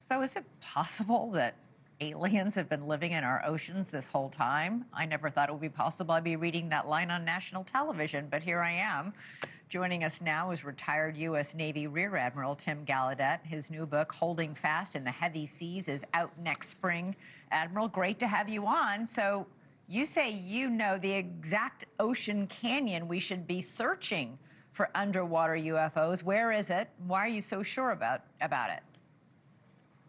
So is it possible that aliens have been living in our oceans this whole time? I never thought it would be possible I'd be reading that line on national television, but here I am. Joining us now is retired U.S. Navy Rear Admiral Tim Gallaudet. His new book, Holding Fast in the Heavy Seas, is out next spring. Admiral, great to have you on. So you say you know the exact ocean canyon we should be searching for underwater UFOs. Where is it? Why are you so sure about it?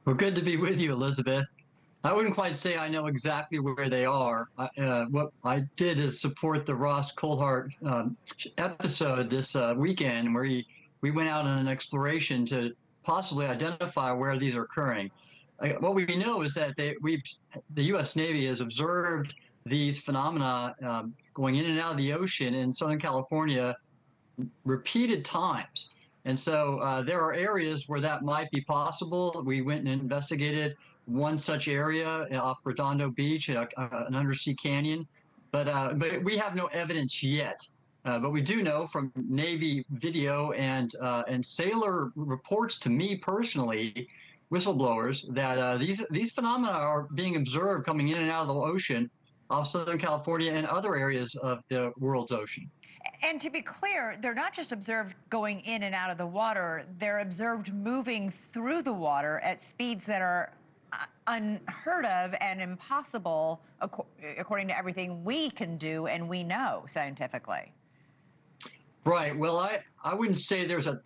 Well, good to be with you, Elizabeth. I wouldn't quite say I know exactly where they are. What I did is support the Ross Coulthart episode this weekend, where we went out on an exploration to possibly identify where these are occurring. What we know is that the U.S. Navy has observed these phenomena going in and out of the ocean in Southern California repeated times. And so there are areas where that might be possible. We went and investigated one such area off Redondo Beach, an undersea canyon, but we have no evidence yet. But we do know from Navy video and sailor reports to me personally, whistleblowers, that these phenomena are being observed coming in and out of the ocean off Southern California and other areas of the world's ocean. And to be clear, they're not just observed going in and out of the water, they're observed moving through the water at speeds that are unheard of and impossible according to everything we can do and we know scientifically. Right. Well, I wouldn't say there's a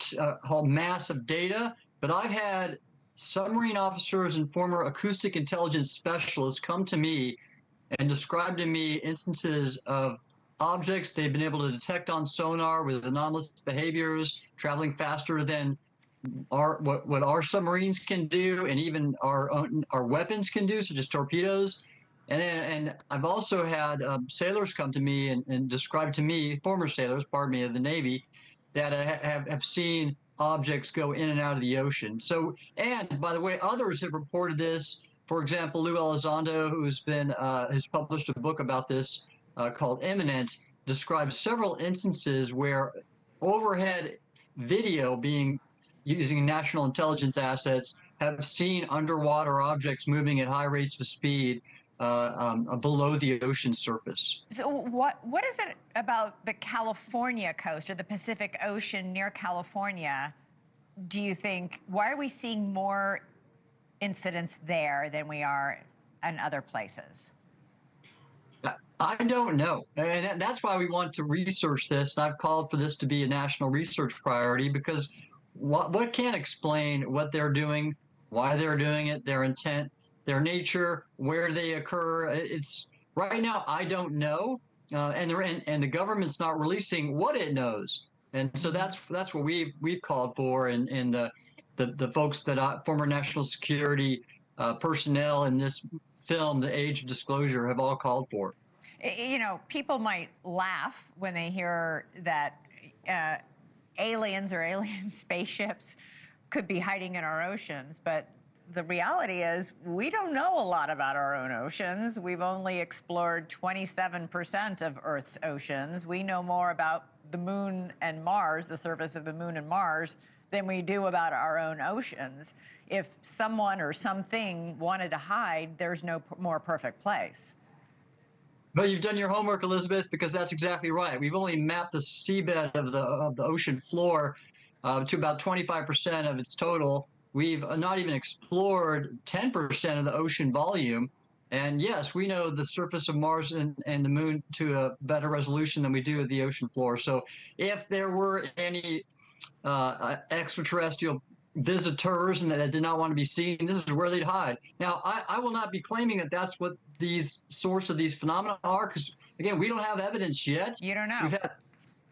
whole mass of data, but I've had submarine officers and former acoustic intelligence specialists come to me and describe to me instances of objects they've been able to detect on sonar with anomalous behaviors, traveling faster than what our submarines can do, and even our weapons can do, such as torpedoes. And I've also had sailors come to me and describe to me, former sailors, pardon me, of the Navy, that have seen objects go in and out of the ocean. So, and by the way, others have reported this. For example, Lou Elizondo, has published a book about this called Imminent, describes several instances where overhead video using national intelligence assets have seen underwater objects moving at high rates of speed below the ocean surface. So what is it about the California coast or the Pacific Ocean near California, do you think, why are we seeing more incidents there than we are in other places? I don't know. And that's why we want to research this. And I've called for this to be a national research priority, because what can explain what they're doing, why they're doing it, their intent, their nature, where they occur. It's right now, I don't know. And the government's not releasing what it knows. And so that's what we've called for, and the folks that former national security personnel in this film, The Age of Disclosure, have all called for. You know, people might laugh when they hear that aliens or alien spaceships could be hiding in our oceans, but the reality is we don't know a lot about our own oceans. We've only explored 27% of Earth's oceans. We know more about the moon and Mars, the surface of the moon and Mars, than we do about our own oceans. If someone or something wanted to hide, there's no more perfect place. But you've done your homework, Elizabeth, because that's exactly right. We've only mapped the seabed of the ocean floor to about 25% of its total. We've not even explored 10% of the ocean volume. And yes, we know the surface of Mars and the moon to a better resolution than we do of the ocean floor. So if there were any extraterrestrial visitors and that did not want to be seen, this is where they'd hide. Now, I will not be claiming that that's what these source of these phenomena are, because again, we don't have evidence yet. You don't know.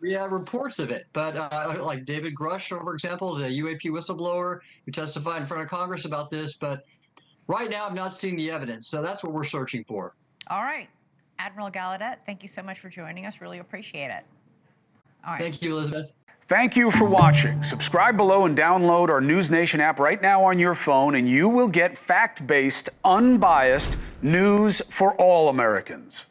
We have reports of it, but like David Grush, for example, the UAP whistleblower who testified in front of Congress about this, but right now I've not seen the evidence, so that's what we're searching for. All right. Admiral Gallaudet, thank you so much for joining us. Really appreciate it. All right. Thank you, Elizabeth. Thank you for watching. Subscribe below and download our NewsNation app right now on your phone, and you will get fact-based, unbiased news for all Americans.